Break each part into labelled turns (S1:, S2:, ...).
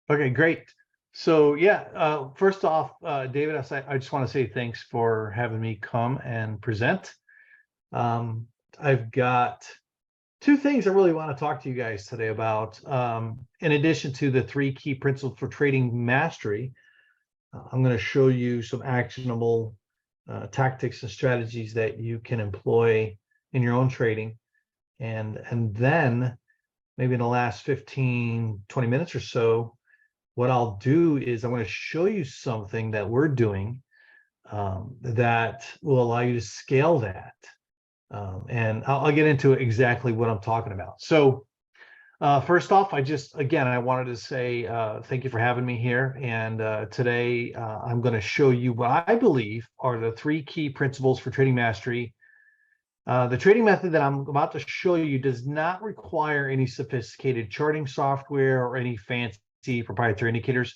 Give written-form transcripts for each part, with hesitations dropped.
S1: Okay, great. So yeah, first off, David, I just want to say thanks for having me come and present. I've got two things I really want to talk to you guys today about. In addition to the three key principles for trading mastery, I'm going to show you some actionable tactics and strategies that you can employ in your own trading. And then maybe in the last 15, 20 minutes or so, what I'll do is I'm going to show you something that we're doing that will allow you to scale that. And I'll get into exactly what I'm talking about. So first off, I wanted to say thank you for having me here. And today I'm going to show you what I believe are the three key principles for trading mastery. The trading method that I'm about to show you does not require any sophisticated charting software or any fancy proprietary indicators.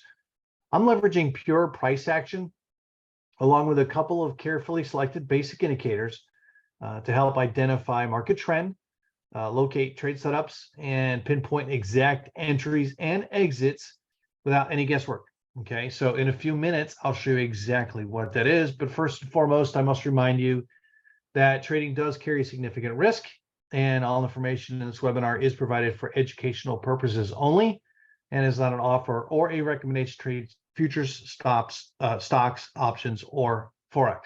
S1: I'm leveraging pure price action along with a couple of carefully selected basic indicators to help identify market trend, locate trade setups, and pinpoint exact entries and exits without any guesswork. Okay, so in a few minutes, I'll show you exactly what that is. But first and foremost, I must remind you that trading does carry significant risk, and all information in this webinar is provided for educational purposes only and is not an offer or a recommendation to trade futures, stocks, options, or Forex.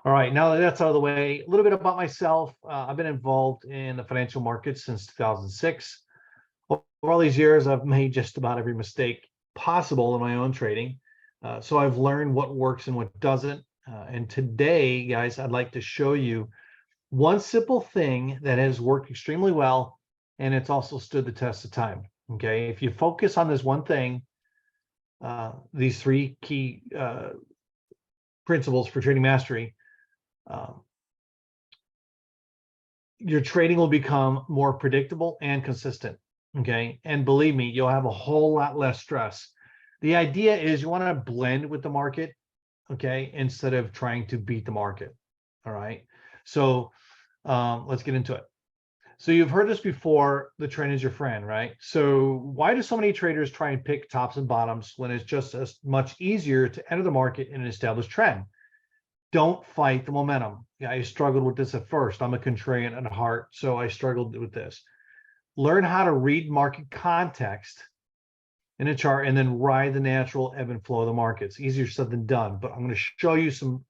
S1: All right, now that that's out of the way, a little bit about myself. I've been involved in the financial markets since 2006. Over all these years, I've made just about every mistake possible in my own trading. So I've learned what works and what doesn't. And today, guys, I'd like to show you one simple thing that has worked extremely well, and it's also stood the test of time. Okay, if you focus on this one thing, these three key principles for trading mastery, your trading will become more predictable and consistent. Okay, and believe me, you'll have a whole lot less stress. The idea is you want to blend with the market, okay, instead of trying to beat the market. All right, so let's get into it. So you've heard this before, the trend is your friend, right? So why do so many traders try and pick tops and bottoms when it's just as much easier to enter the market in an established trend? Don't fight the momentum. Yeah, I struggled with this at first. I'm a contrarian at heart, so I struggled with this. Learn how to read market context in a chart and then ride the natural ebb and flow of the markets. Easier said than done, but I'm going to show you some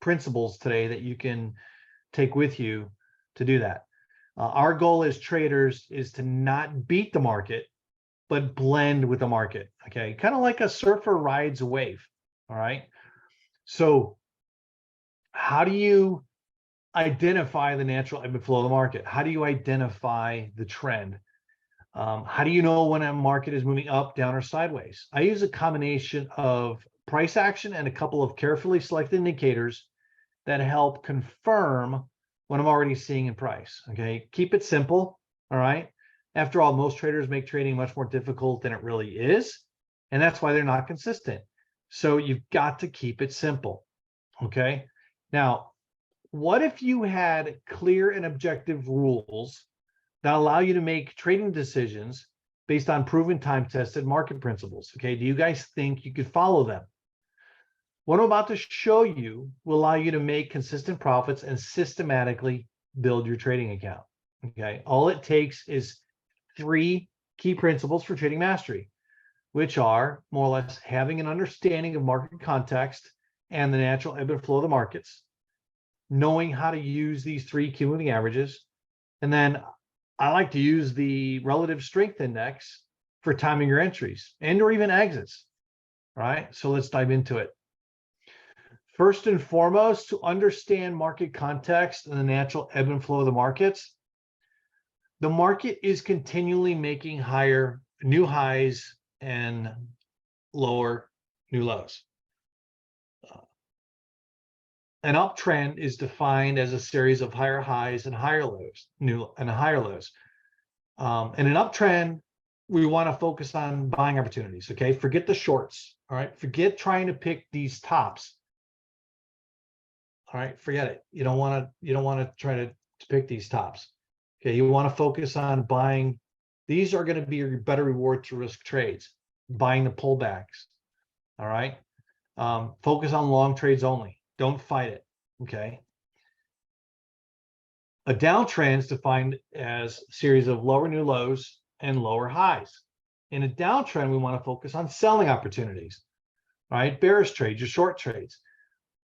S1: principles today that you can take with you to do that. Our goal as traders is to not beat the market, but blend with the market. Okay, kind of like a surfer rides a wave. All right. So how do you identify the natural ebb and flow of the market? How do you identify the trend? How do you know when a market is moving up, down, or sideways? I use a combination of price action and a couple of carefully selected indicators that help confirm what I'm already seeing in price. Okay, keep it simple. All right. After all, most traders make trading much more difficult than it really is, and that's why they're not consistent. So you've got to keep it simple. Okay. Now, what if you had clear and objective rules that allow you to make trading decisions based on proven time-tested market principles? Okay, do you guys think you could follow them? What I'm about to show you will allow you to make consistent profits and systematically build your trading account. Okay, all it takes is three key principles for trading mastery, which are more or less having an understanding of market context and the natural ebb and flow of the markets, knowing how to use these three key moving averages, and then I like to use the relative strength index for timing your entries and or even exits. All right, so let's dive into it. First and foremost, to understand market context and the natural ebb and flow of the markets, the market is continually making higher new highs and lower new lows. An uptrend is defined as a series of higher highs and higher lows, new and higher lows. In an uptrend, we want to focus on buying opportunities. Okay, forget the shorts. All right, forget trying to pick these tops. All right, forget it. You don't want to try to pick these tops. Okay, you want to focus on buying. These are going to be your better reward to risk trades. buying the pullbacks. All right. Focus on long trades only. Don't fight it. Okay. A downtrend is defined as a series of lower new lows and lower highs. In a downtrend, we want to focus on selling opportunities, right? Bearish trades, your short trades.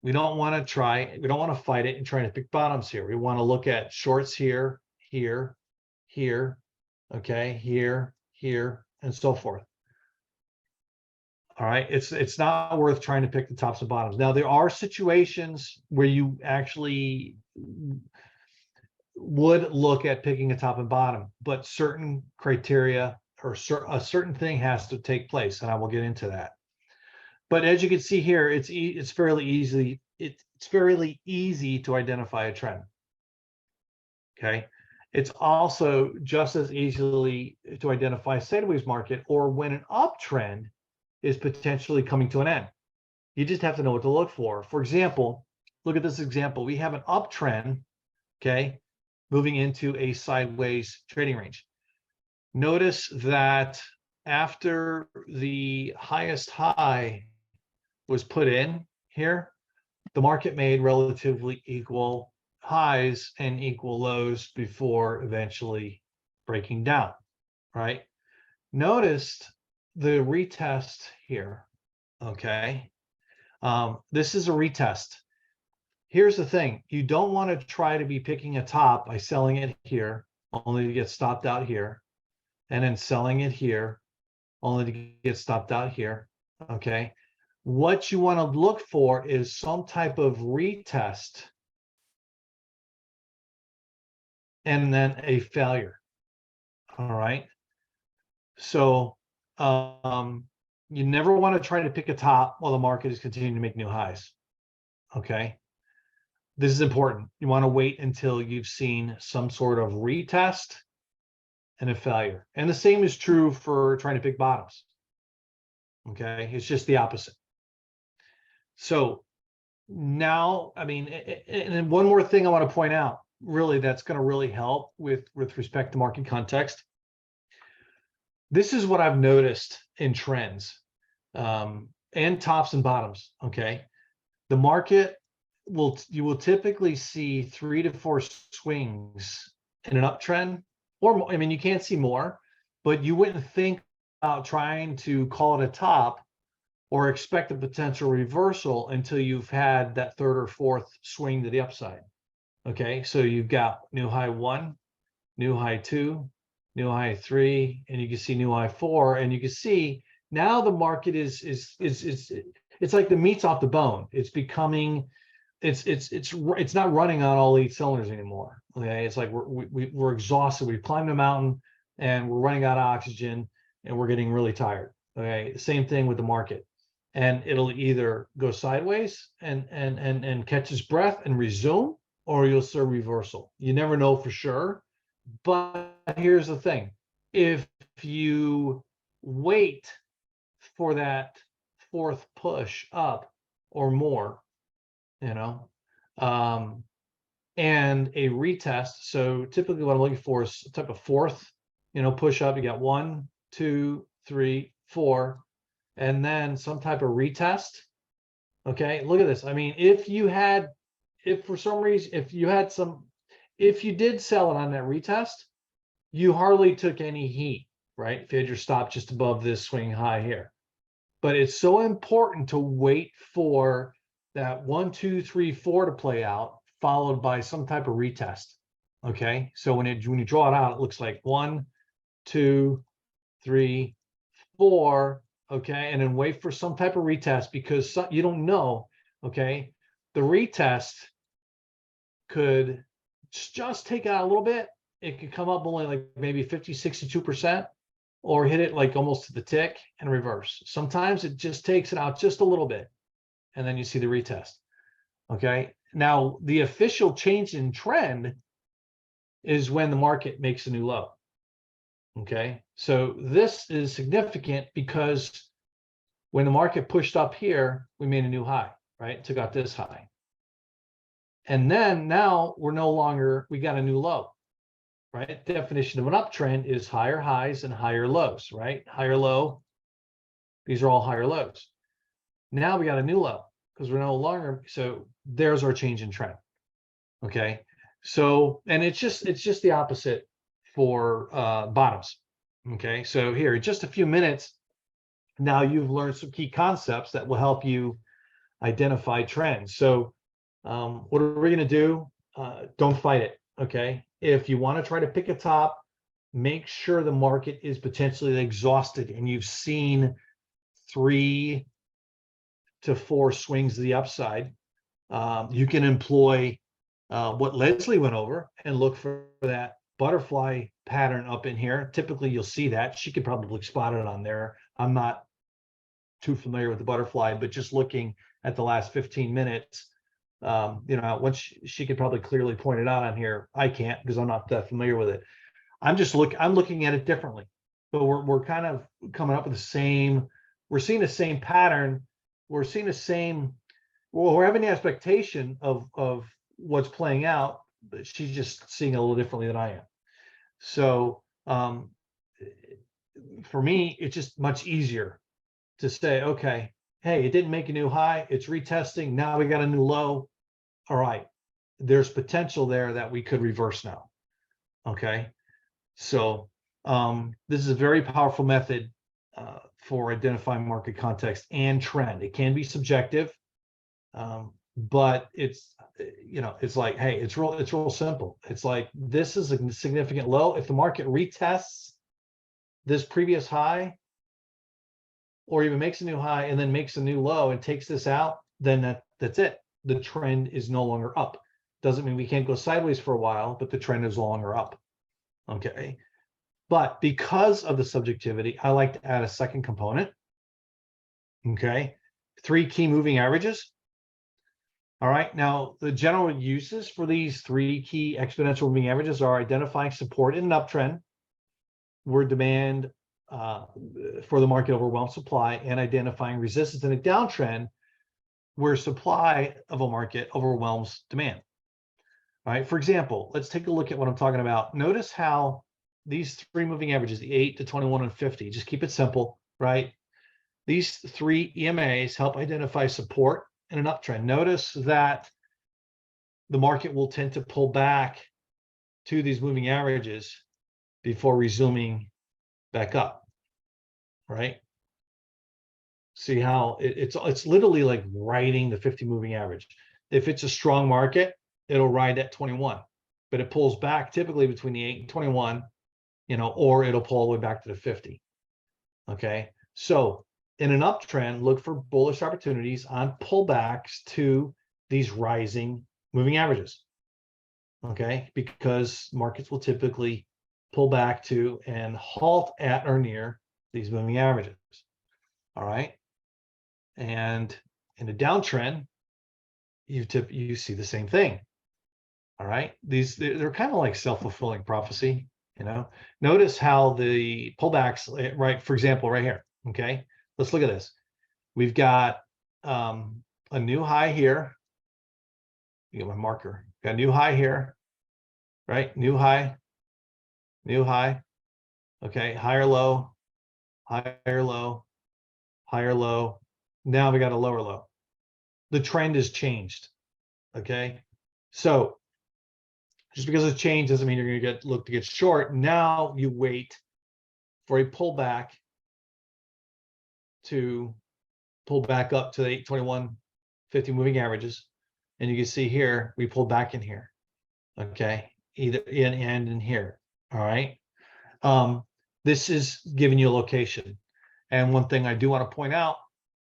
S1: We don't want to fight it and try to pick bottoms here. We want to look at shorts here, here, here, okay, here, here, and so forth. All right, it's not worth trying to pick the tops and bottoms. Now, there are situations where you actually would look at picking a top and bottom, but certain criteria or a certain thing has to take place, and I will get into that. But as you can see here, it's fairly easy to identify a trend. Okay, it's also just as easily to identify a sideways market or when an uptrend is potentially coming to an end. You just have to know what to look for. For example, look at this example. We have an uptrend, okay, moving into a sideways trading range. Notice that after the highest high was put in here, the market made relatively equal highs and equal lows before eventually breaking down, right? Notice the retest here, okay? This is a retest. Here's the thing. You don't want to try to be picking a top by selling it here, only to get stopped out here, and then selling it here, only to get stopped out here, okay? What you want to look for is some type of retest and then a failure, all right? So you never want to try to pick a top while the market is continuing to make new highs, okay? This is important. You want to wait until you've seen some sort of retest and a failure. And the same is true for trying to pick bottoms. Okay, it's just the opposite. So now, I mean, and then one more thing I want to point out, really, that's going to really help with respect to market context. This is what I've noticed in trends and tops and bottoms. Okay, the market you will typically see 3 to 4 swings in an uptrend, or I mean, you can't see more, but you wouldn't think about trying to call it a top or expect a potential reversal until you've had that third or fourth swing to the upside. Okay, so you've got new high 1, new high 2, new high 3, and you can see new high 4, and you can see now the market is it's like the meat's off the bone. It's becoming it's not running on all 8 cylinders anymore. Okay, it's like we're exhausted. We've climbed the mountain and we're running out of oxygen and we're getting really tired. Okay, same thing with the market, and it'll either go sideways and catch its breath and resume, or you'll see a reversal. You never know for sure. But here's the thing: if you wait for that fourth push up or more, you know, and a retest. So typically what I'm looking for is a type of fourth, you know, push up. You got 1, 2, 3, 4, and then some type of retest. Okay, look at this. I mean, if for some reason, if you did sell it on that retest, you hardly took any heat, right? If you had your stop just above this swing high here. But it's so important to wait for that 1, 2, 3, 4 to play out, followed by some type of retest. Okay, so when you draw it out, it looks like 1, 2, 3, 4. Okay, and then wait for some type of retest, because you don't know. Okay, the retest could just take it out a little bit. It could come up only like maybe 50, 62%, or hit it like almost to the tick and reverse. Sometimes it just takes it out just a little bit, and then you see the retest. Okay, now the official change in trend is when the market makes a new low. Okay, so this is significant because when the market pushed up here, we made a new high, right? Took out this high. And then now we got a new low, right? Definition of an uptrend is higher highs and higher lows, right? Higher low, These are all higher lows. Now we got a new low because we're no longer, so there's our change in trend. Okay. So, and it's just the opposite for bottoms. Okay. So here, in just a few minutes, now you've learned some key concepts that will help you identify trends. So what are we going to do? Don't fight it. Okay. If you want to try to pick a top, make sure the market is potentially exhausted and you've seen 3 to 4 swings to the upside. You can employ what Leslie went over and look for that butterfly pattern up in here. Typically, you'll see that. She could probably spot it on there. I'm not too familiar with the butterfly, but just looking at the last 15 minutes, once she could probably clearly point it out on here. I can't because I'm not that familiar with it. I'm looking at it differently, but we're kind of coming up with the same. We're seeing the same pattern. We're seeing the same. Well, we're having the expectation of what's playing out, but she's just seeing it a little differently than I am. So for me, it's just much easier to say, okay, hey, it didn't make a new high. It's retesting. Now we got a new low. All right, there's potential there that we could reverse now. Okay. So this is a very powerful method for identifying market context and trend. It can be subjective, but it's like, hey, it's real simple. It's like, this is a significant low. If the market retests this previous high, or even makes a new high and then makes a new low and takes this out, then that's it. The trend is no longer up. Doesn't mean we can't go sideways for a while, but the trend is no longer up. Okay. But because of the subjectivity, I like to add a second component. Okay. 3 key moving averages. All right. Now, the general uses for these 3 key exponential moving averages are identifying support in an uptrend where demand for the market overwhelms supply, and identifying resistance in a downtrend where supply of a market overwhelms demand. All right. For example, let's take a look at what I'm talking about. Notice how these 3 moving averages, the 8, the 21, and 50, just keep it simple, right? These 3 EMAs help identify support in an uptrend. Notice that the market will tend to pull back to these moving averages before resuming back up, right? See how it's literally like riding the 50 moving average. If it's a strong market, it'll ride at 21, but it pulls back typically between the 8 and 21, or it'll pull all the way back to the 50. Okay. So in an uptrend, look for bullish opportunities on pullbacks to these rising moving averages. Okay. Because markets will typically pull back to and halt at or near these moving averages. All right. And in a downtrend, you see the same thing. All right. They're kind of like self-fulfilling prophecy. Notice how the pullbacks, right? For example, right here. Okay. Let's look at this. We've got a new high here. You get my marker. Got a new high here, right? New high. Okay. Higher low, higher low, higher low. Now we got a lower low. The trend has changed. Okay. So just because it's changed doesn't mean you're going to look to get short. Now you wait for a pullback to pull back up to the 821 50 moving averages. And you can see here, we pulled back in here. Okay. Either in and in here. All right. This is giving you a location. And one thing I do want to point out,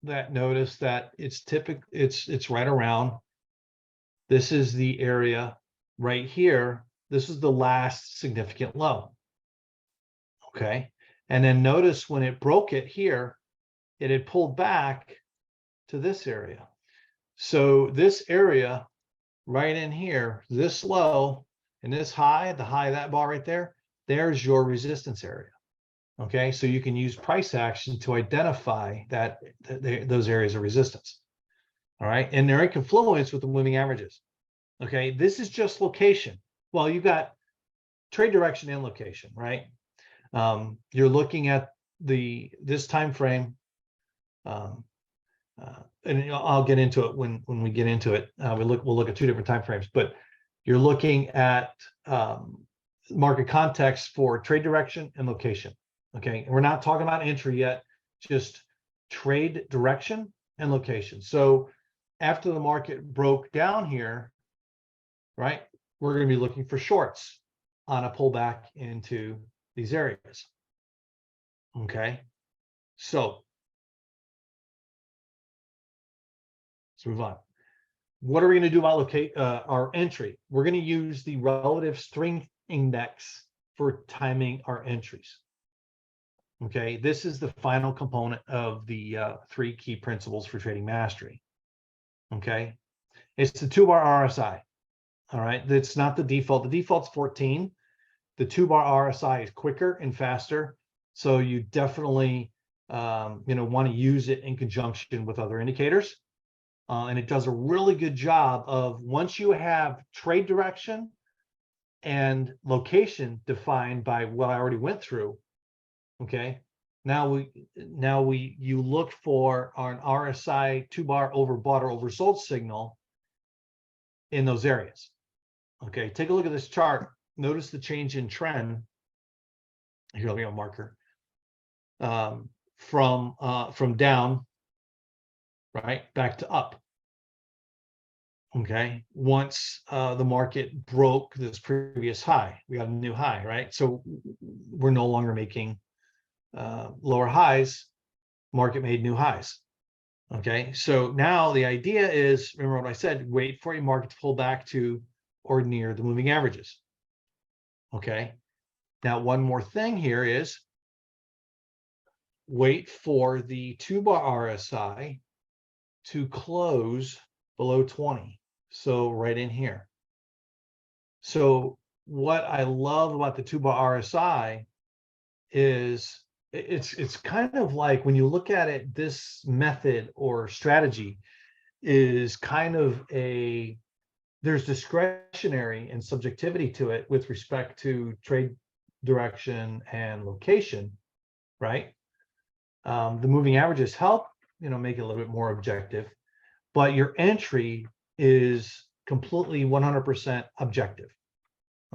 S1: that notice that it's right around. This is the area right here. This is the last significant low. Okay. And then notice when it broke it here, it had pulled back to this area. So this area right in here, this low and this high, the high of that bar right there, there's your resistance area. Okay. So you can use price action to identify those areas of resistance. All right. And they're in confluence with the moving averages. Okay. This is just location. Well, you've got trade direction and location, right? You're looking at this time frame. And I'll get into it when we get into it. We'll look at two different time frames, but you're looking at market context for trade direction and location. Okay, and we're not talking about entry yet, just trade direction and location. So after the market broke down here, right, we're going to be looking for shorts on a pullback into these areas. Okay, so let's move on. What are we going to do about our entry? We're going to use the relative strength index for timing our entries. Okay, this is the final component of the 3 key principles for trading mastery. Okay, it's the 2-bar RSI. All right, that's not the default. The default's 14. The 2-bar RSI is quicker and faster, so you definitely want to use it in conjunction with other indicators. And it does a really good job of, once you have trade direction and location defined by what I already went through, okay, now you look for an RSI 2-bar overbought or oversold signal in those areas. Okay, take a look at this chart. Notice the change in trend. Here, let me have a marker. From down, right, back to up. Okay, once the market broke this previous high, we got a new high, right? So we're no longer making lower highs. Market made new highs. Okay, so now the idea is, remember what I said, wait for a market to pull back to or near the moving averages. Okay, now one more thing here is wait for the 2-bar RSI to close below 20. So right in here. So what I love about the 2-bar RSI is it's kind of like, when you look at it, this method or strategy is kind of there's discretionary and subjectivity to it with respect to trade direction and location, right? The moving averages help, make it a little bit more objective, but your entry is completely 100% objective.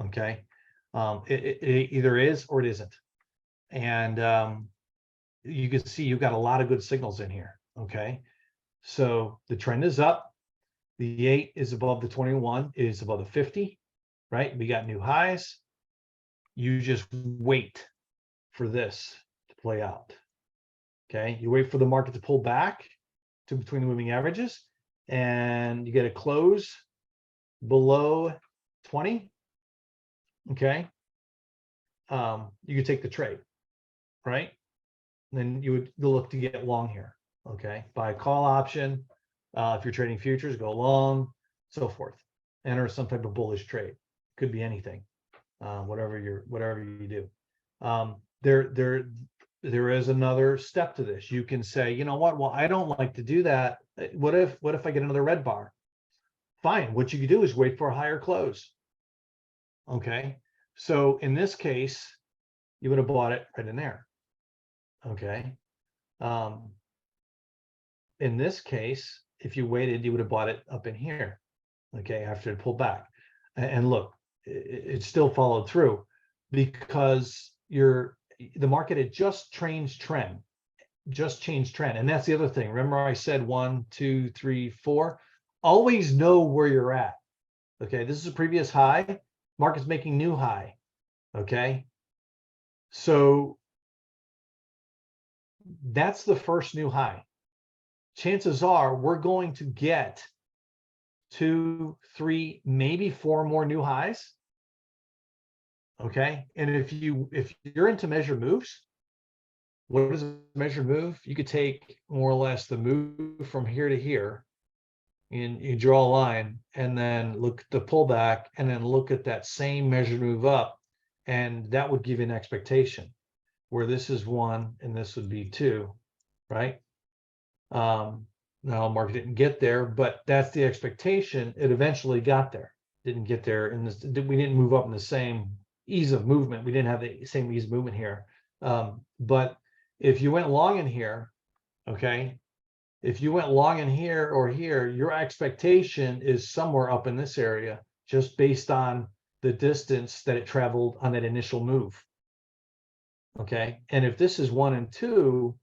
S1: Okay, it either is or it isn't, and you can see you've got a lot of good signals in here. Okay, so the trend is up, the 8 is above the 21, is above the 50, right? We got new highs. You just wait for this to play out. Okay, you wait for the market to pull back to between the moving averages, and you get a close below 20. Okay, you could take the trade, right? And then you'll look to get long here. Okay, buy a call option. If you're trading futures, go long, so forth. Enter some type of bullish trade. Could be anything, whatever you do. There is another step to this. You can say, you know what? Well, I don't like to do that. What if I get another red bar? Fine. What you can do is wait for a higher close. Okay. So in this case, you would have bought it right in there. Okay. In this case, if you waited, you would have bought it up in here. Okay, after it pulled back. And look, it still followed through because the market had just changed trend. And that's the other thing. Remember I said 1, 2, 3, 4. Always know where you're at. Okay, this is a previous high. Market's making new high. Okay, so that's the first new high. Chances are we're going to get 2, 3, maybe 4 more new highs. Okay, and if you're into measured moves, what is a measured move? You could take more or less the move from here to here, and you draw a line, and then look at the pullback, and then look at that same measured move up, and that would give you an expectation where this is 1 and this would be 2, right? Now market didn't get there, but that's the expectation. It eventually got there. Didn't get there in this. We didn't move up in the same ease of movement. We didn't have the same ease of movement here. But if you went long in here, okay, If you went long in here or here, your expectation is somewhere up in this area, just based on the distance that it traveled on that initial move. Okay. And if this is 1 and 2,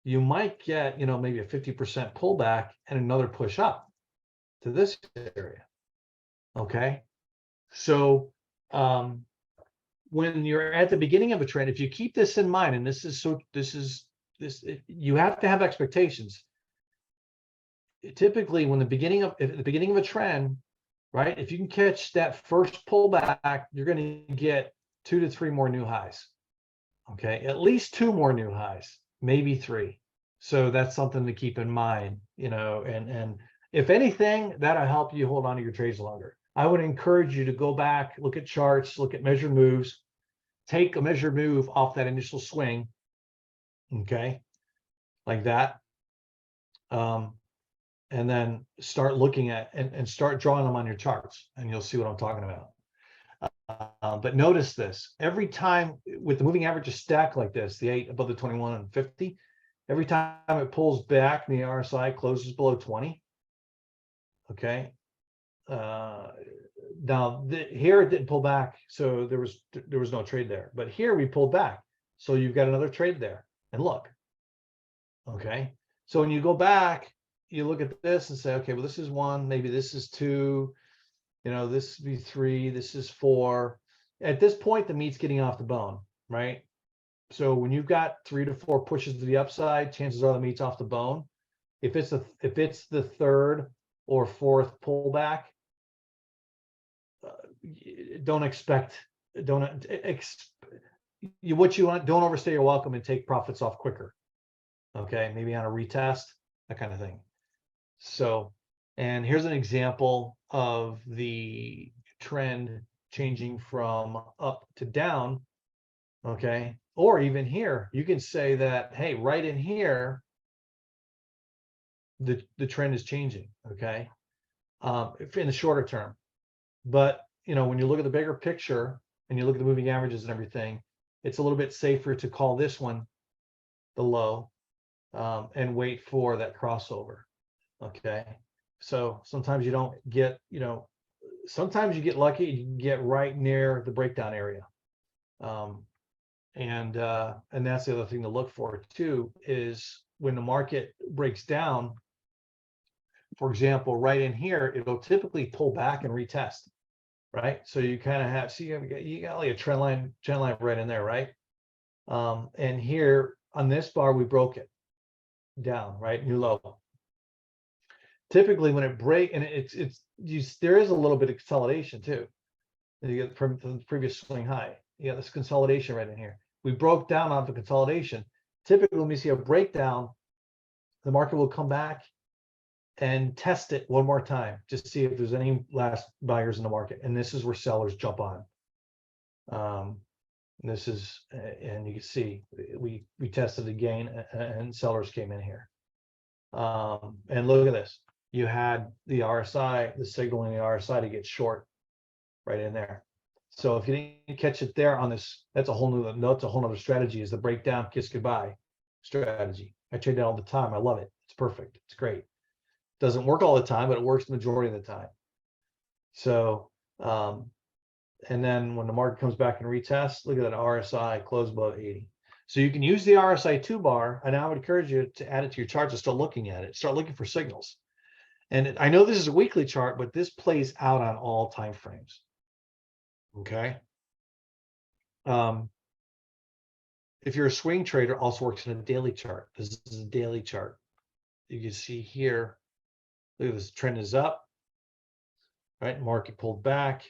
S1: you might get, maybe a 50% pullback and another push up to this area. Okay. So when you're at the beginning of a trend, if you keep this in mind, and you have to have expectations. Typically, at the beginning of a trend, right? If you can catch that first pullback, you're going to get 2 to 3 more new highs. Okay, at least 2 more new highs, maybe 3. So that's something to keep in mind, and if anything, that'll help you hold on to your trades longer. I would encourage you to go back, look at charts, look at measured moves, take a measured move off that initial swing, okay, like that, and then start looking at and start drawing them on your charts, and you'll see what I'm talking about. But notice this, every time with the moving averages stacked like this, the 8 above the 21 and 50, every time it pulls back and the RSI closes below 20, okay, now here it didn't pull back, so there was no trade there, but here we pulled back, so you've got another trade there. And look, okay, so when you go back, you look at this and say, okay, well, this is 1, maybe this is 2, this would be 3, this is 4. At this point, the meat's getting off the bone, right? So when you've got 3 to 4 pushes to the upside, chances are the meat's off the bone. If it's the third or fourth pullback, don't overstay your welcome and take profits off quicker. Okay, maybe on a retest, that kind of thing. So, and here's an example of the trend changing from up to down. Okay, or even here, you can say that, hey, right in here, the trend is changing. Okay, in the shorter term. But when you look at the bigger picture and you look at the moving averages and everything, it's a little bit safer to call this one the low, and wait for that crossover. Okay, so sometimes you don't get, sometimes you get lucky, you can get right near the breakdown area. And that's the other thing to look for too, is when the market breaks down, for example, right in here, it'll typically pull back and retest, right? So you kind of have, see, you got like a trend line right in there, right? And here on this bar, we broke it down, right? New low. Typically when it break, and there is a little bit of consolidation too. You get from the previous swing high, you got this consolidation right in here. We broke down off the consolidation. Typically when we see a breakdown, the market will come back and test it one more time, just to see if there's any last buyers in the market. And this is where sellers jump on. This is, and you can see we tested again and sellers came in here. And look at this. You had the RSI, the signal in the RSI to get short right in there. So if you didn't catch it there on this, that's a whole nother strategy, is the breakdown, kiss goodbye strategy. I trade that all the time. I love it. It's perfect. It's great. Doesn't work all the time, but it works the majority of the time. So, and then when the market comes back and retests, look at that RSI close above 80. So you can use the RSI 2 bar, and I would encourage you to add it to your charts and start looking at it. Start looking for signals. And I know this is a weekly chart, but this plays out on all time frames. Okay. If you're a swing trader, also works in a daily chart. This is a daily chart. You can see here, look at this, trend is up, right? Market pulled back.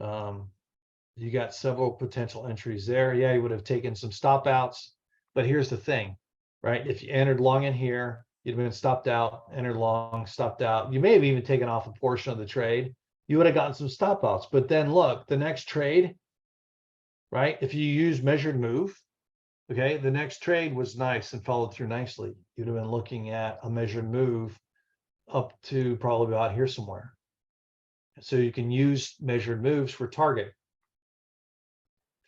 S1: You got several potential entries there. Yeah, you would have taken some stop outs, but here's the thing, right? If you entered long in here, you'd have been stopped out, entered long, stopped out. You may have even taken off a portion of the trade. You would have gotten some stop outs. But then look, the next trade, right? If you use measured move, okay, the next trade was nice and followed through nicely. You'd have been looking at a measured move up to probably about here somewhere. So you can use measured moves for target.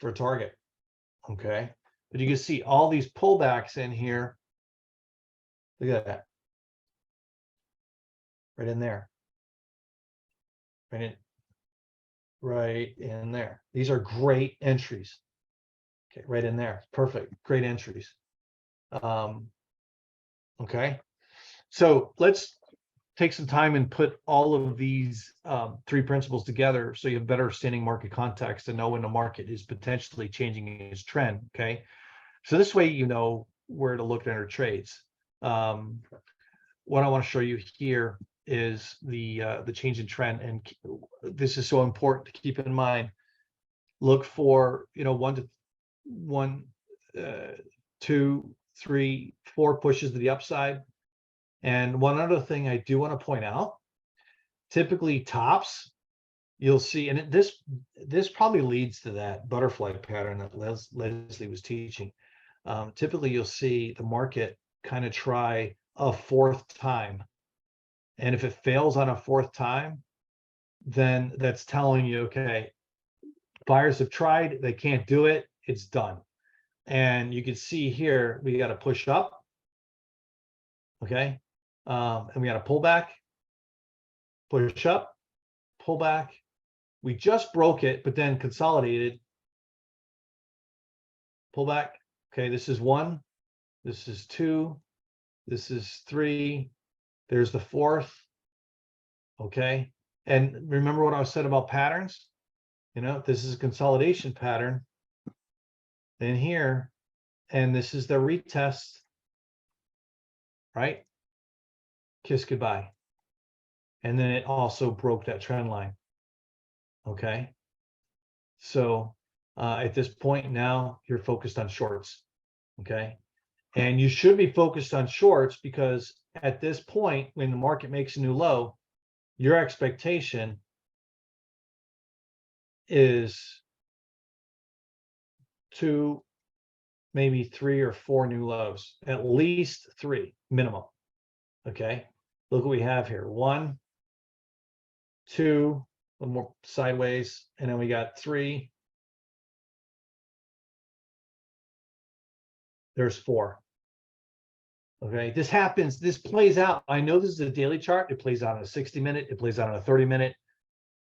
S1: Okay. But you can see all these pullbacks in here Look at that. Right in there. Right in there. These are great entries. Okay, right in there. Perfect. Great entries. Okay. So let's take some time and put all of these three principles together so you have better understanding market context and know when the market is potentially changing its trend. Okay. So this way you know where to look at enter trades. What I want to show you here is the change in trend, and this is so important to keep in mind. Look for, you know, 2, 3, 4 pushes to the upside. And one other thing I do want to point out, typically tops, you'll see, and this probably leads to that butterfly pattern that Leslie was teaching. Typically you'll see the market kind of try a fourth time. And if it fails on a fourth time, then that's telling you, okay, buyers have tried, they can't do it, it's done. And you can see here, we got to push up. Okay. And we got to pull back, push up, pull back. We just broke it, but then consolidated, pull back. Okay. This is 1, this is 2, this is 3. There's the 4th. Okay. And remember what I said about patterns? You know, this is a consolidation pattern in here, and this is the retest, right? Kiss goodbye. And then it also broke that trend line. Okay. So at this point now, you're focused on shorts. Okay. And you should be focused on shorts because at this point, when the market makes a new low, your expectation is 2, maybe 3 or 4 new lows, at least 3 minimum. Okay. Look what we have here. 1, 2, a little more sideways, and then we got 3. There's 4. Okay, this happens, this plays out. I know this is a daily chart. It plays out on a 60-minute, it plays out on a 30-minute.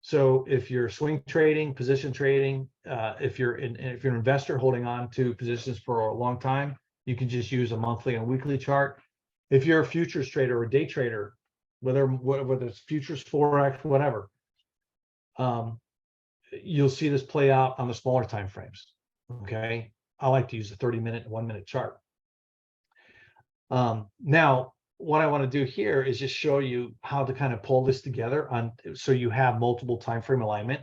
S1: So if you're swing trading, position trading, if you're an investor holding on to positions for a long time, you can just use a monthly and weekly chart. If you're a futures trader or a day trader, whether it's futures, forex, whatever, you'll see this play out on the smaller time frames. Okay, I like to use a 30-minute and 1-minute chart. Now, what I want to do here is just show you how to kind of pull this together so you have multiple time frame alignment.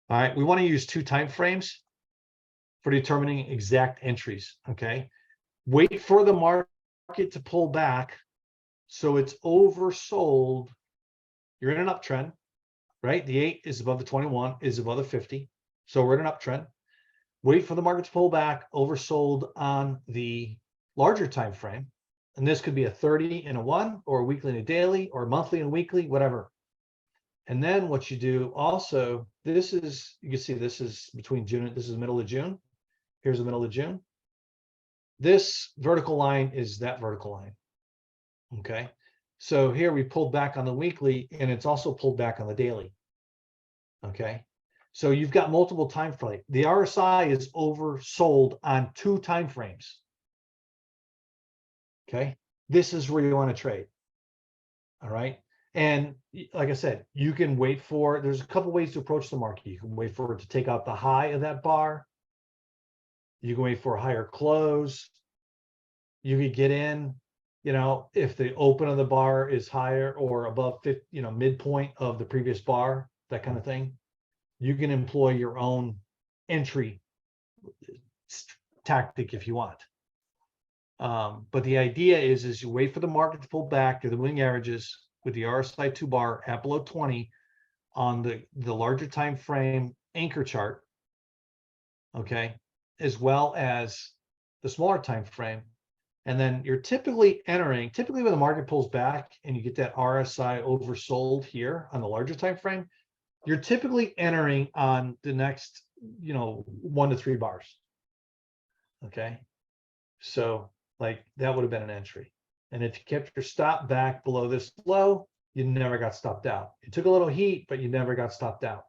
S1: All right, we want to use 2 time frames for determining exact entries. Okay, wait for the market to pull back so it's oversold. You're in an uptrend, right? The 8 is above the 21, is above the 50, so we're in an uptrend. Wait for the market to pull back, oversold on the larger time frame, and this could be a 30 and a 1, or a weekly and a daily, or monthly and weekly, whatever. And then what you do also, this is, you can see this is between June, this is the middle of June. Here's the middle of June. This vertical line is that vertical line. Okay, so here we pulled back on the weekly, and it's also pulled back on the daily. Okay, so you've got multiple time frames. The RSI is oversold on 2 time frames. Okay, this is where you want to trade. All right, and like I said, you can wait for, there's a couple ways to approach the market. You can wait for it to take out the high of that bar. You can wait for a higher close. You could get in, you know, if the open of the bar is higher or above 50, you know, midpoint of the previous bar, that kind of thing. You can employ your own entry tactic if you want. But the idea is you wait for the market to pull back to the moving averages with the RSI 2 bar at below 20 on the larger time frame anchor chart, okay, as well as the smaller time frame. And then you're typically when the market pulls back and you get that RSI oversold here on the larger time frame, you're typically entering on the next, you know, 1 to 3 bars. Okay, so like that would have been an entry. And if you kept your stop back below this low, you never got stopped out. It took a little heat, but you never got stopped out.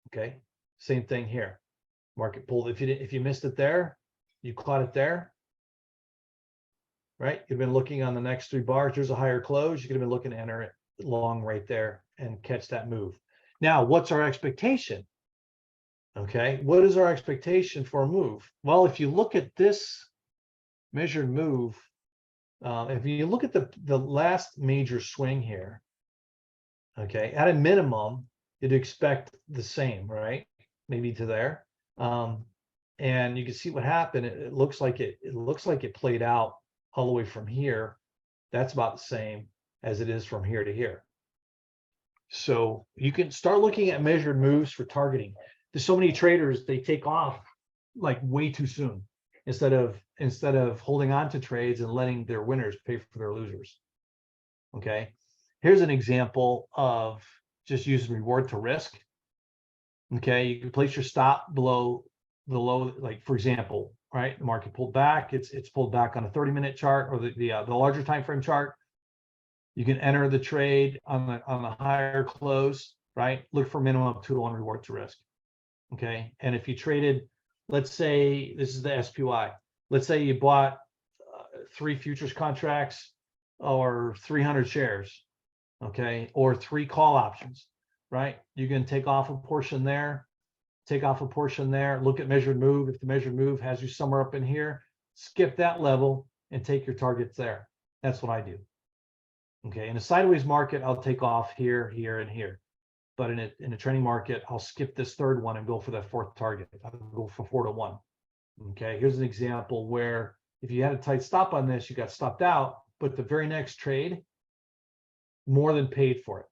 S1: Okay, same thing here. Market pulled. If you missed it there, you caught it there, right? You've been looking on the next 3 bars. There's a higher close. You could have been looking to enter it long right there and catch that move. Now, what's our expectation? Okay, what is our expectation for a move? Well, if you look at this measured move, if you look at the last major swing here, okay, at a minimum, you'd expect the same, right? Maybe to there. And you can see what happened. It looks like it played out all the way from here. That's about the same as it is from here to here. So you can start looking at measured moves for targeting. There's so many traders, they take off like way too soon instead of holding on to trades and letting their winners pay for their losers. Okay, here's an example of just using reward to risk. Okay, you can place your stop below the low, like for example, right? The market pulled back. It's pulled back on a 30-minute chart or the larger time frame chart. You can enter the trade on the higher close, right? Look for minimum of 2-to-1 reward to risk. Okay, and if you traded, let's say this is the SPY. Let's say you bought 3 futures contracts or 300 shares, okay, or 3 call options, right? You can take off a portion there, take off a portion there, look at measured move. If the measured move has you somewhere up in here, skip that level and take your targets there. That's what I do. Okay, in a sideways market, I'll take off here, here, and here. But in a trending market, I'll skip this 3rd one and go for that 4th target. I'll go for 4-to-1. Okay, here's an example where if you had a tight stop on this, you got stopped out, but the very next trade more than paid for it.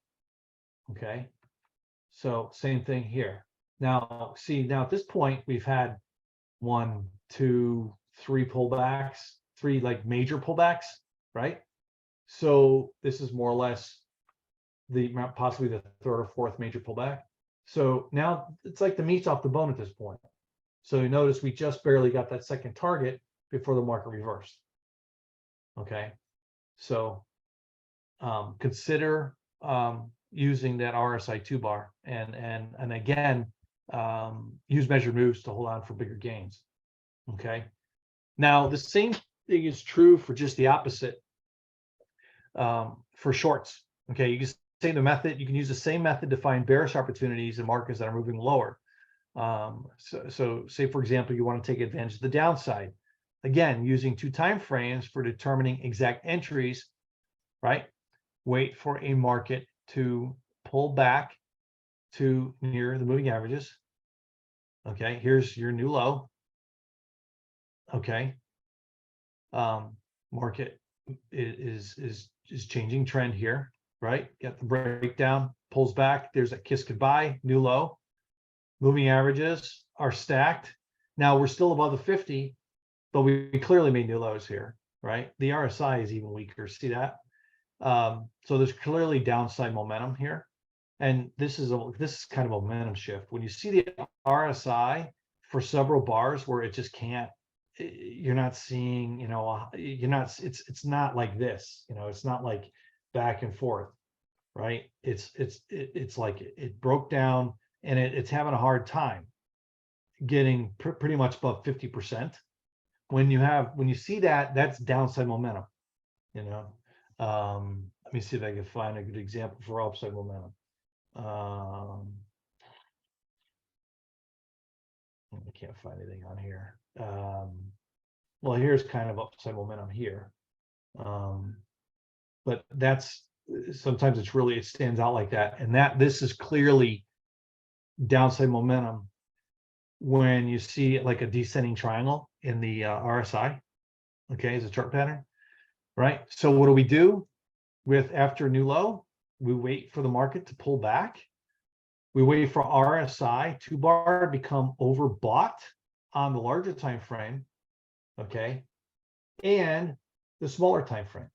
S1: Okay, so same thing here. Now, see, now at this point, we've had 1, 2, 3 pullbacks, 3 like major pullbacks, right? So this is more or less possibly the 3rd or 4th major pullback. So now it's like the meat's off the bone at this point. So you notice we just barely got that 2nd target before the market reversed. Okay, so consider using that RSI 2 bar and again use measured moves to hold on for bigger gains. Okay, now the same thing is true for just the opposite for shorts. Okay, you can say the method, you can use the same method to find bearish opportunities in markets that are moving lower. So say for example, you want to take advantage of the downside. Again, using 2 time frames for determining exact entries, right? Wait for a market to pull back to near the moving averages. Okay, here's your new low. Okay, market is changing trend here, right? Get the breakdown, pulls back. There's a kiss goodbye, new low. Moving averages are stacked. Now we're still above the 50, but we clearly made new lows here, right? The RSI is even weaker. See that? So there's clearly downside momentum here, and this is kind of a momentum shift. When you see the RSI for several bars where it just can't, you're not seeing, it's not like this, it's not like back and forth, right? It's like it broke down and it's having a hard time getting pretty much above 50%. When you see that, that's downside momentum. Let me see if I can find a good example for upside momentum. I can't find anything on here. Well, here's kind of upside momentum here. But that's sometimes it stands out like that. And this is clearly downside momentum when you see like a descending triangle in the RSI, okay, as a chart pattern, right? So what do we do after a new low? We wait for the market to pull back. We wait for RSI 2 bar to become overbought on the larger time frame, okay, and the smaller time frame.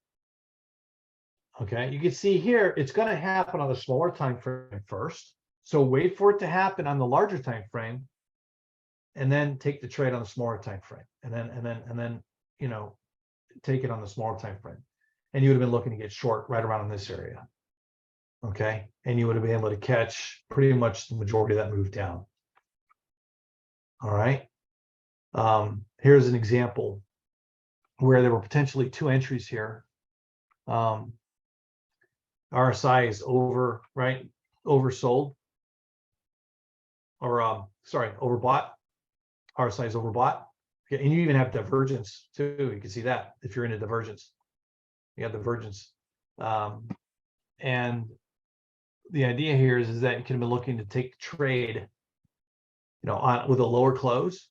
S1: Okay, you can see here it's going to happen on the smaller time frame first. So wait for it to happen on the larger time frame, and then take the trade on the smaller time frame. And then take it on the smaller time frame, and you would have been looking to get short right around in this area. Okay, and you would have been able to catch pretty much the majority of that move down. All right. Here's an example where there were potentially two entries here. RSI is oversold, or sorry, overbought. RSI is overbought. Okay, and you even have divergence too. You can see that if you're into divergence, you have divergence. And the idea here is that you can be looking to take trade, with a lower close.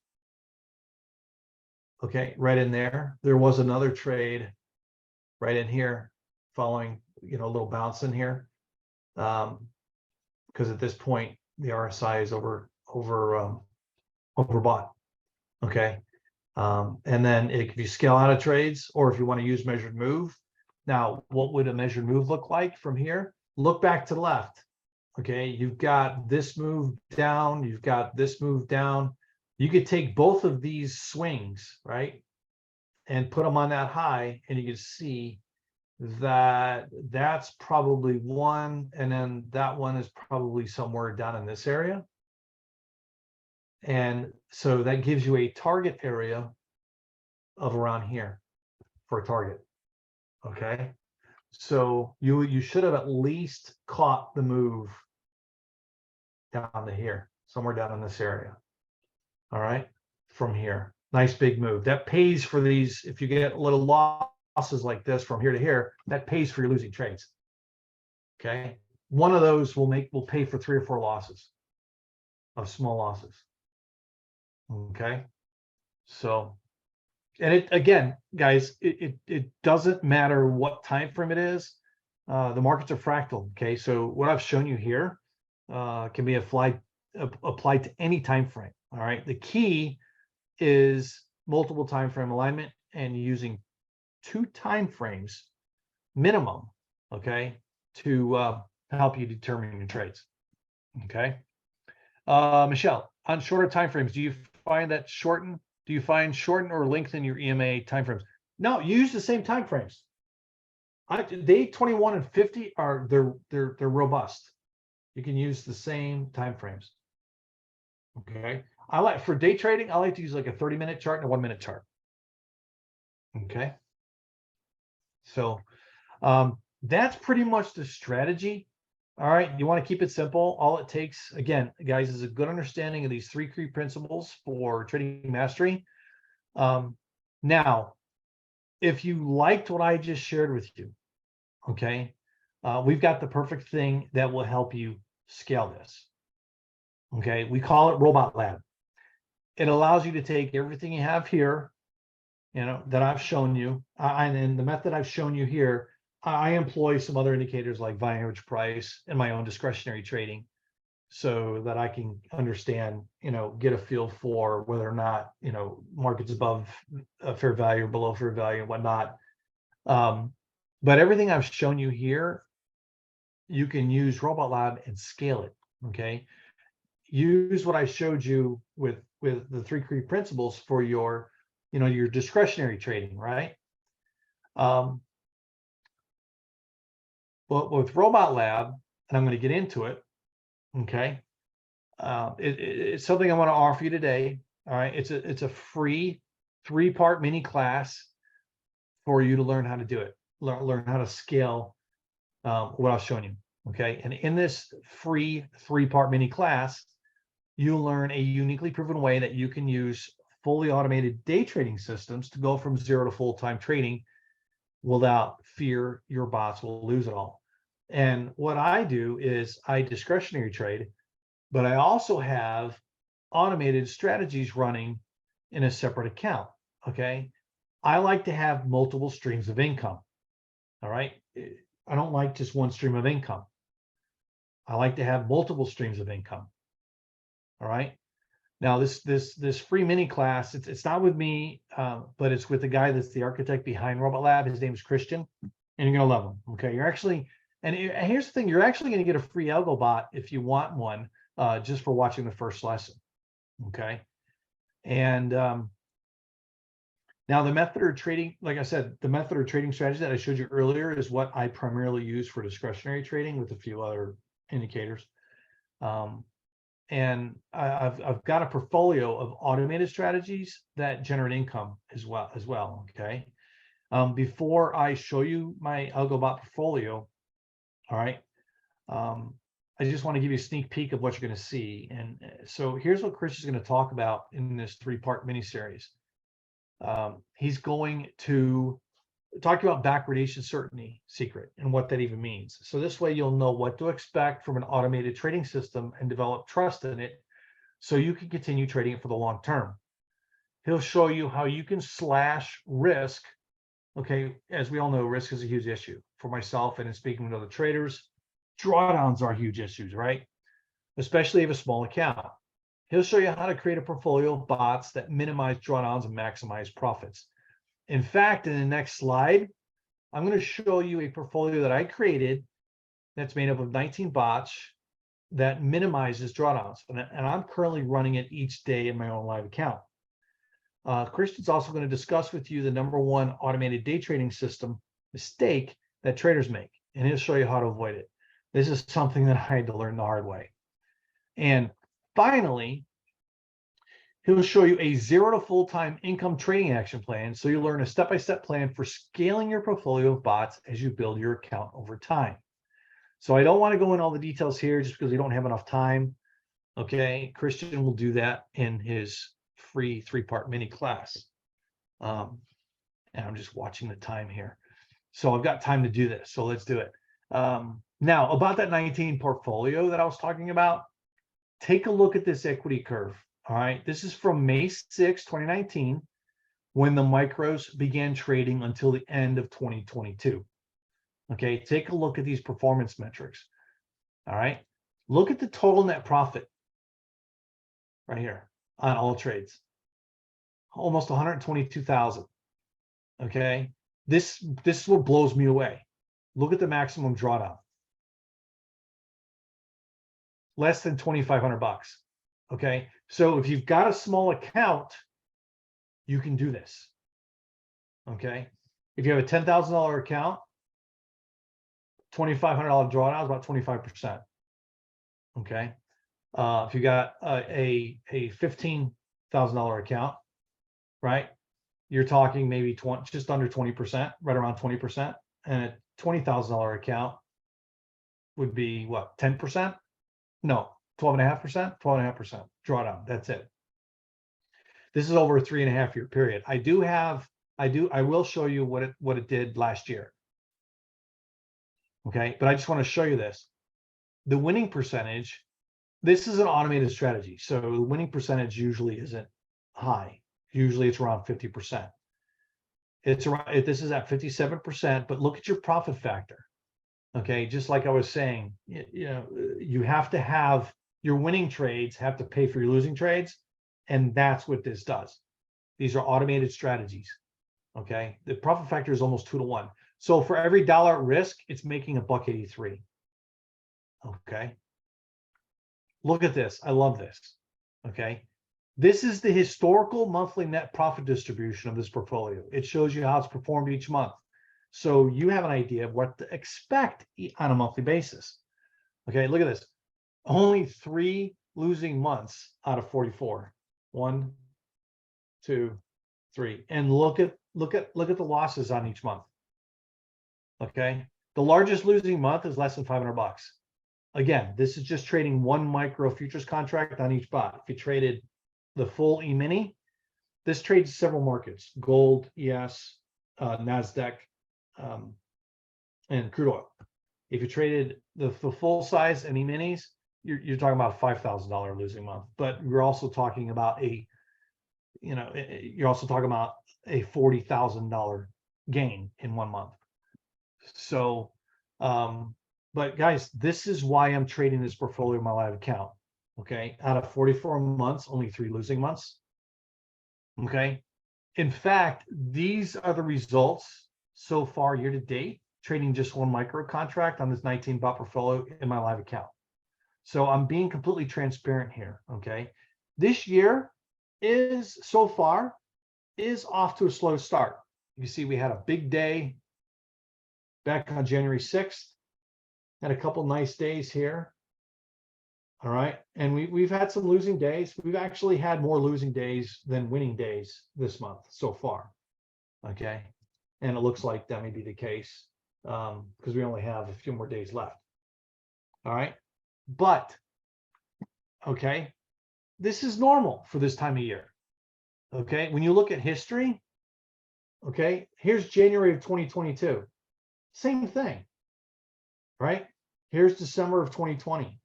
S1: Okay, right in there. There was another trade right in here following, a little bounce in here. Because at this point, the RSI is overbought. Okay. And then if you scale out of trades, or if you want to use measured move, now what would a measured move look like from here? Look back to the left. Okay, you've got this move down, you've got this move down. You could take both of these swings, right, and put them on that high, and you can see that that's probably one, and then that one is probably somewhere down in this area. And so that gives you a target area of around here for a target. Okay, so you should have at least caught the move down to here, somewhere down in this area. All right, from here, nice big move that pays for these. If you get little losses like this from here to here, that pays for your losing trades. Okay, one of those will pay for 3 or 4 losses of small losses. Okay, so, and it, again, guys, it doesn't matter what time frame it is. The markets are fractal. Okay, so what I've shown you here can be applied to any time frame. All right, the key is multiple time frame alignment and using 2 time frames minimum, okay, to help you determine your trades. Okay, Michelle, on shorter time frames, do you find that shorten or lengthen your EMA time frames? No, you use the same time frames. Day 21 and 50 are they're robust. You can use the same time frames. Okay, for day trading, I like to use like a 30-minute chart and a 1-minute chart. Okay, so that's pretty much the strategy. All right, you want to keep it simple. All it takes, again, guys, is a good understanding of these 3 key principles for trading mastery. Now, if you liked what I just shared with you, okay, we've got the perfect thing that will help you scale this. Okay, we call it Robot Lab. It allows you to take everything you have here, that I've shown you, and the method I've shown you here. I employ some other indicators like volume average price in my own discretionary trading, so that I can understand, get a feel for whether or not, market's above fair value or below fair value and whatnot. But everything I've shown you here, you can use Robot Lab and scale it. Okay, use what I showed you with the 3 key principles for your, your discretionary trading, right? But with Robot Lab, and I'm going to get into it, okay, it's something I want to offer you today. All right, it's a free 3-part mini class for you to learn how to do it, learn how to scale what I've shown you. Okay, and in this free 3-part mini class, you'll learn a uniquely proven way that you can use fully automated day trading systems to go from 0 to full-time trading without fear your bots will lose it all. And what I do is I discretionary trade, but I also have automated strategies running in a separate account. Okay, I like to have multiple streams of income. All right, I don't like just one stream of income. I like to have multiple streams of income. All right, now this free mini class, it's not with me, but it's with the guy that's the architect behind Robot Lab. His name is Christian, and you're gonna love him. Okay, you're actually, and here's the thing, you're actually gonna get a free algo bot if you want one, just for watching the first lesson. Okay, and Now, the method of trading, like I said, the method of trading strategy that I showed you earlier is what I primarily use for discretionary trading with a few other indicators. And I've got a portfolio of automated strategies that generate income as well. Okay. Before I show you my AlgoBot portfolio, all right, I just want to give you a sneak peek of what you're going to see. And so here's what Chris is going to talk about in this 3-part mini-series. He's going to talk about backwardation certainty secret and what that even means. So this way you'll know what to expect from an automated trading system and develop trust in it so you can continue trading it for the long term. He'll show you how you can slash risk. Okay, as we all know, risk is a huge issue for myself and in speaking with other traders. Drawdowns are huge issues, right? Especially if a small account. He'll show you how to create a portfolio of bots that minimize drawdowns and maximize profits. In fact, in the next slide, I'm going to show you a portfolio that I created that's made up of 19 bots that minimizes drawdowns. And I'm currently running it each day in my own live account. Christian's also going to discuss with you the #1 automated day trading system mistake that traders make, and he'll show you how to avoid it. This is something that I had to learn the hard way. And finally, he'll show you a 0 to full-time income trading action plan. So you'll learn a step-by-step plan for scaling your portfolio of bots as you build your account over time. So I don't want to go into all the details here just because we don't have enough time. Okay, Christian will do that in his free 3-part mini class. And I'm just watching the time here. So I've got time to do this. So let's do it. Now, about that 19 portfolio that I was talking about, take a look at this equity curve. All right, this is from May 6, 2019, when the micros began trading until the end of 2022. Okay, take a look at these performance metrics. All right, look at the total net profit right here on all trades, almost 122,000. Okay, this is what blows me away. Look at the maximum drawdown, less than 2,500 bucks. Okay, so if you've got a small account, you can do this. Okay, if you have a $10,000 account, $2,500 drawdown is about 25%. Okay, if you got a $15,000 account, right, you're talking maybe just under 20%, right around 20%, and a $20,000 account would be what, 10%? No, 12.5%, 12.5% drawdown. That's it. This is over a 3.5-year period. I will show you what it did last year. Okay, but I just want to show you this. The winning percentage, this is an automated strategy. So the winning percentage usually isn't high. Usually it's around 50%. This is at 57%, but look at your profit factor. Okay, just like I was saying, you have to have your winning trades have to pay for your losing trades, and that's what this does. These are automated strategies. Okay, the profit factor is almost 2 to 1. So for every dollar at risk, it's making $1.83. Okay, look at this. I love this. Okay, this is the historical monthly net profit distribution of this portfolio. It shows you how it's performed each month, so you have an idea of what to expect on a monthly basis. Okay, look at this. Only 3 losing months out of 44. 1, 2, 3, and look at the losses on each month. Okay, the largest losing month is less than 500 bucks. Again, this is just trading 1 micro futures contract on each bot. If you traded the full E-mini, this trades several markets: gold, ES, NASDAQ, and crude oil. If you traded the full size and E-minis, you're talking about a $5,000 losing month. But we're also talking about you're also talking about a $40,000 gain in 1 month. So, but guys, this is why I'm trading this portfolio in my live account. Okay, out of 44 months, only 3 losing months. Okay, in fact, these are the results so far year to date, trading just 1 micro contract on this 19 bot portfolio in my live account. So I'm being completely transparent here. Okay, this year is so far is off to a slow start. You see, we had a big day back on January 6th, had a couple nice days here. All right. And we've had some losing days. We've actually had more losing days than winning days this month so far. Okay. And it looks like that may be the case because we only have a few more days left. All right. But, okay, this is normal for this time of year. Okay. When you look at history, okay, here's January of 2022. Same thing. Right. Here's December of 2020.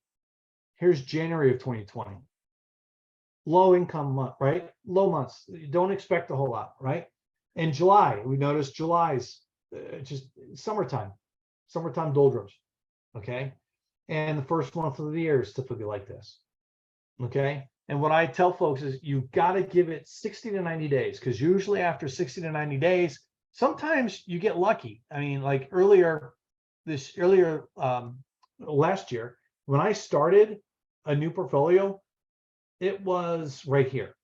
S1: Here's January of 2020. Low income month, right? Low months. You don't expect a whole lot, right? In July, we noticed July's just summertime doldrums, okay? And the first month of the year is typically like this, okay? And what I tell folks is you got to give it 60 to 90 days because usually after 60 to 90 days, sometimes you get lucky. I mean, like last year, when I started a new portfolio, it was right here.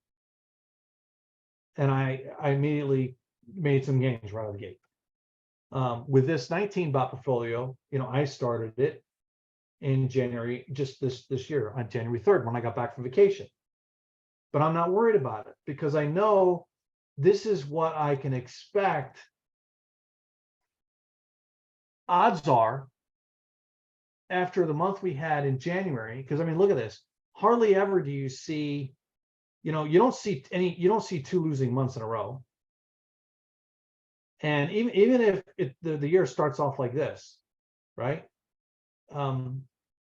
S1: And I immediately made some gains right out of the gate. With this 19 bot portfolio, I started it in January, just this year, on January 3rd, when I got back from vacation. But I'm not worried about it because I know this is what I can expect. Odds are, after the month we had in January, because I mean, look at this. Hardly ever do you see, you don't see two losing months in a row. And even if the year starts off like this, right?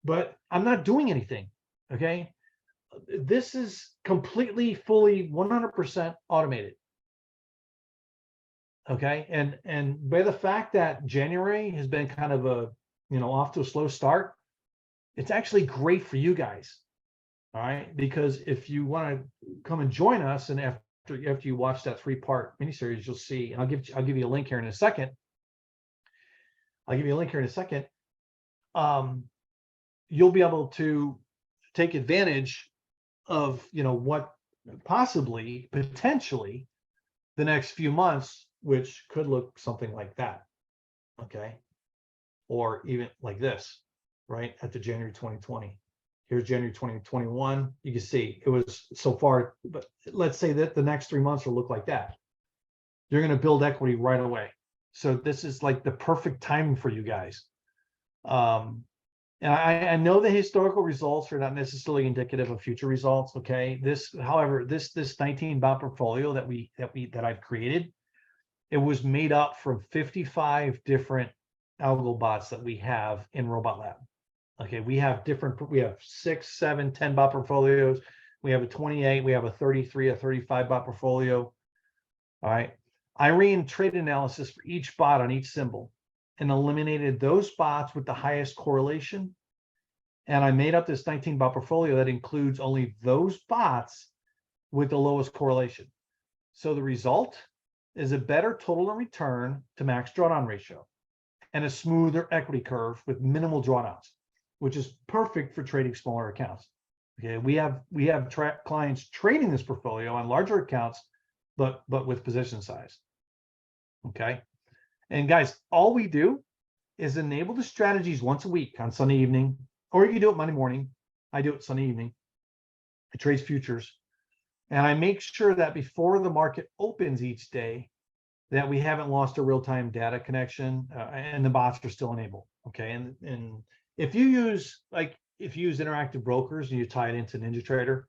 S1: But I'm not doing anything, okay? This is completely, fully, 100% automated. Okay, and by the fact that January has been kind of a, off to a slow start, it's actually great for you guys. All right, because if you want to come and join us, and after you watch that 3-part miniseries, you'll see, and I'll give you a link here in a second. You'll be able to take advantage of what potentially the next few months, which could look something like that, okay, or even like this, right, at the January 2020. Here's January 2021. You can see it was so far, but let's say that the next 3 months will look like that. You're going to build equity right away. So this is like the perfect timing for you guys. And I know the historical results are not necessarily indicative of future results. Okay. However, this 19 bot portfolio that I've created, it was made up from 55 different algo bots that we have in Robot Lab. Okay, we have 6, 7, 10 bot portfolios. We have a 28, we have a 33, a 35 bot portfolio. All right. I ran trade analysis for each bot on each symbol and eliminated those bots with the highest correlation. And I made up this 19 bot portfolio that includes only those bots with the lowest correlation. So the result is a better total return to max drawdown ratio and a smoother equity curve with minimal drawdowns, which is perfect for trading smaller accounts. Okay, we have clients trading this portfolio on larger accounts, but with position size. Okay, and guys, all we do is enable the strategies once a week on Sunday evening, or you can do it Monday morning. I do it Sunday evening. I trade futures, and I make sure that before the market opens each day, that we haven't lost a real-time data connection, and the bots are still enabled. Okay, and if you use interactive brokers and you tie it into NinjaTrader,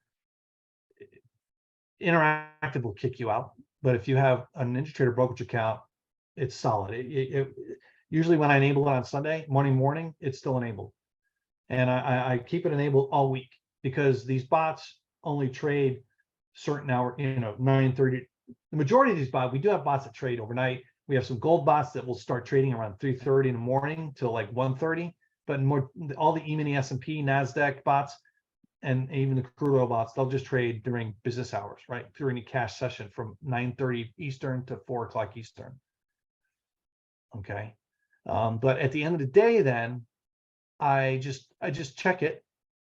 S1: interactive will kick you out. But if you have a NinjaTrader brokerage account, it's solid. Usually when I enable it on Sunday morning, it's still enabled, and I keep it enabled all week because these bots only trade certain hour, 9:30. The majority of these bots, we do have bots that trade overnight. We have some gold bots that will start trading around 3:30 in the morning till like 1:30. But all the E-mini, S&P, NASDAQ bots, and even the crude oil bots, they'll just trade during business hours, right? During the cash session from 9:30 Eastern to 4 o'clock Eastern. Okay. But at the end of the day, then I just check it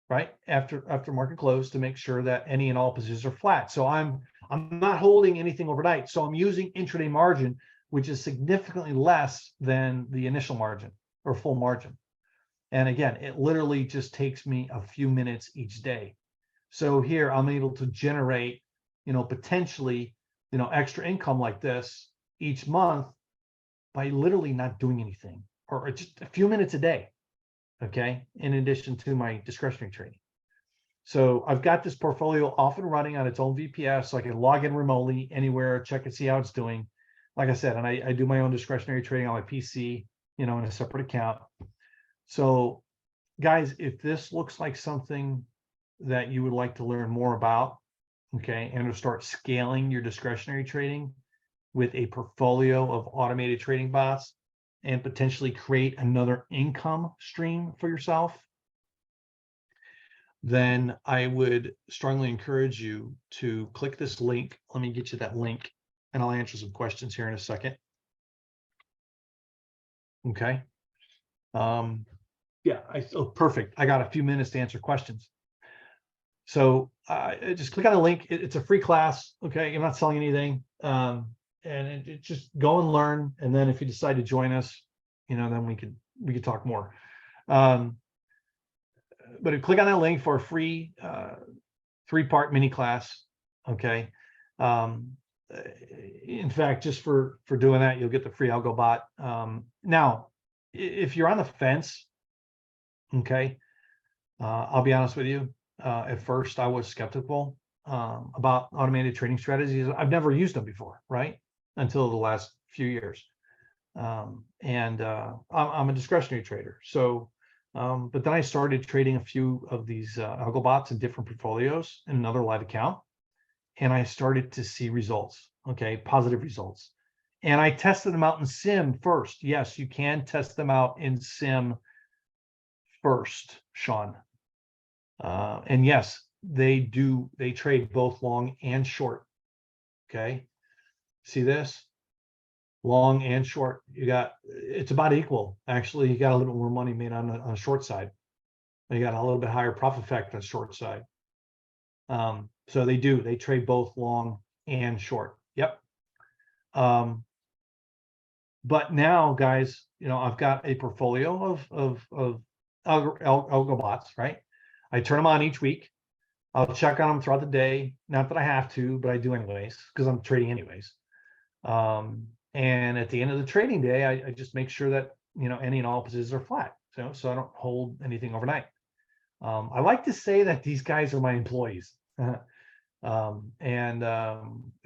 S1: right? After market close to make sure that any and all positions are flat. So I'm not holding anything overnight. So I'm using intraday margin, which is significantly less than the initial margin or full margin. And again, it literally just takes me a few minutes each day. So here I'm able to generate, potentially, extra income like this each month by literally not doing anything, or just a few minutes a day. Okay. In addition to my discretionary trading. So I've got this portfolio off and running on its own VPS, so I can log in remotely anywhere, check and see how it's doing. Like I said, and I do my own discretionary trading on my PC, in a separate account. So guys, if this looks like something that you would like to learn more about, okay, and to start scaling your discretionary trading with a portfolio of automated trading bots and potentially create another income stream for yourself, then I would strongly encourage you to click this link. Let me get you that link and I'll answer some questions here in a second. Okay. Yeah, perfect. I got a few minutes to answer questions. So just click on the link. It's a free class. Okay. I'm not selling anything. And just go and learn. And then if you decide to join us, then we could talk more. But click on that link for a free 3-part mini class. Okay. In fact, just for doing that, you'll get the free algo bot. Now, if you're on the fence, okay, I'll be honest with you. At first, I was skeptical about automated trading strategies. I've never used them before, right? Until the last few years. I'm a discretionary trader. So, but then I started trading a few of these algo bots in different portfolios in another live account. And I started to see results, okay, positive results. And I tested them out in sim first. Yes, you can test them out in sim first, Sean. And yes, they trade both long and short. Okay. See this? Long and short. It's about equal. Actually, you got a little bit more money made on the short side. You got a little bit higher profit factor on the short side. So they trade both long and short. Yep. But now, guys, I've got a portfolio of algo bots, right? I turn them on each week. I'll check on them throughout the day. Not that I have to, but I do anyways, because I'm trading anyways. And at the end of the trading day, I just make sure that, any and all positions are flat. So I don't hold anything overnight. I like to say that these guys are my employees. One thing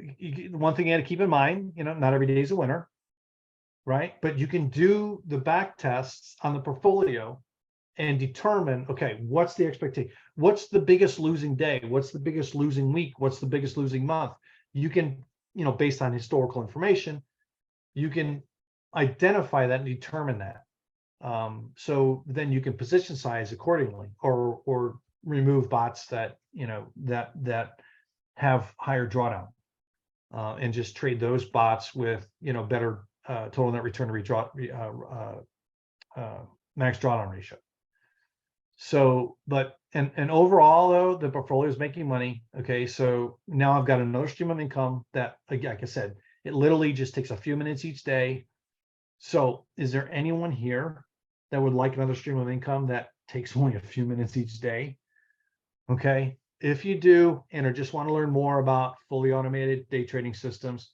S1: you got to keep in mind, not every day is a winner, right? But you can do the back tests on the portfolio and determine, okay, what's the expectation? What's the biggest losing day? What's the biggest losing week? What's the biggest losing month? You can, based on historical information, you can identify that and determine that. So then you can position size accordingly, or remove bots that that have higher drawdown, and just trade those bots with better total net return to max drawdown ratio. So, and overall though, the portfolio is making money. Okay, so now I've got another stream of income that, like I said, it literally just takes a few minutes each day. So is there anyone here that would like another stream of income that takes only a few minutes each day? Okay. If you do, and or just want to learn more about fully automated day trading systems,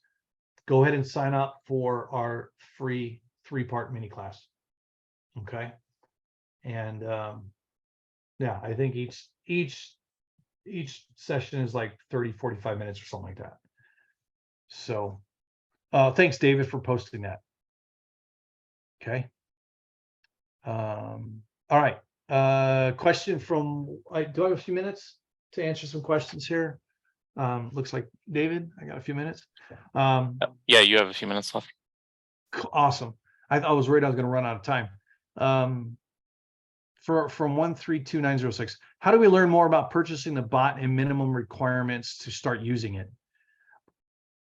S1: go ahead and sign up for our free 3-part mini class. Okay. And yeah, I think each session is like 30-45 minutes or something like that. So thanks, David, for posting that. Okay. All right. Question from, do I have a few minutes to answer some questions here? Looks like David, I got a few minutes.
S2: Yeah, you have a few minutes left.
S1: Awesome. I was worried I was going to run out of time. From 132906, how do we learn more about purchasing the bot and minimum requirements to start using it?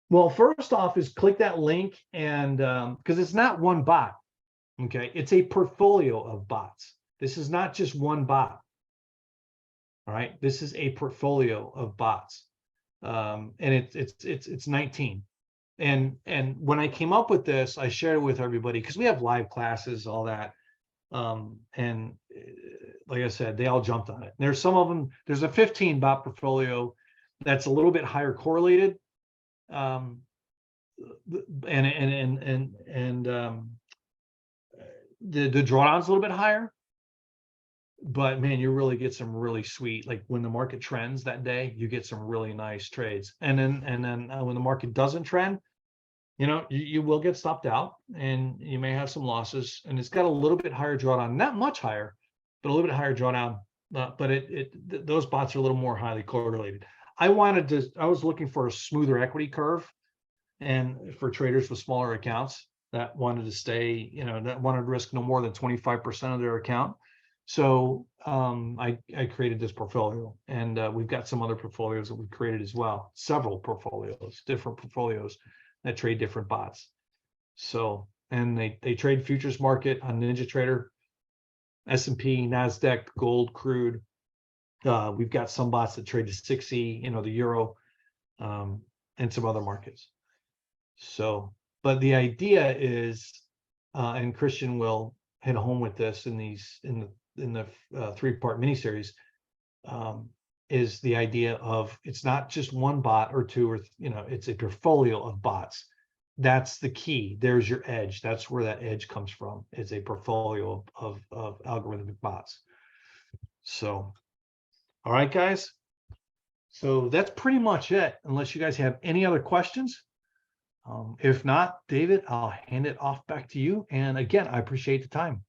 S1: Well, first off is click that link, and because it's not one bot. Okay, it's a portfolio of bots. This is not just one bot. All right, this is a portfolio of bots, and it's 19. And when I came up with this, I shared it with everybody because we have live classes, all that. And like I said, they all jumped on it. There's some of them. There's a 15 bot portfolio that's a little bit higher correlated, and the drawdown's a little bit higher. But man, you really get some really sweet, like when the market trends that day, you get some really nice trades. And then when the market doesn't trend, you know, you will get stopped out and you may have some losses. And it's got a little bit higher drawdown, not much higher, but a little bit higher drawdown. But those bots are a little more highly correlated. I was looking for a smoother equity curve, and for traders with smaller accounts that wanted to stay, you know, that wanted to risk no more than 25% of their account. So I created this portfolio, and we've got some other portfolios that we've created as well. Several portfolios, different portfolios that trade different bots. So, and they trade futures market on NinjaTrader, S&P, NASDAQ, gold, crude. We've got some bots that trade to 6E, you know, the euro, and some other markets. So, but the idea is, and Christian will hit home with this in the 3-part miniseries, is the idea of it's not just one bot or two, or you know, it's a portfolio of bots. That's the key. There's your edge. That's where that edge comes from. It's a portfolio of algorithmic bots. So, all right, guys. So that's pretty much it, unless you guys have any other questions. If not, David, I'll hand it off back to you. And again, I appreciate the time.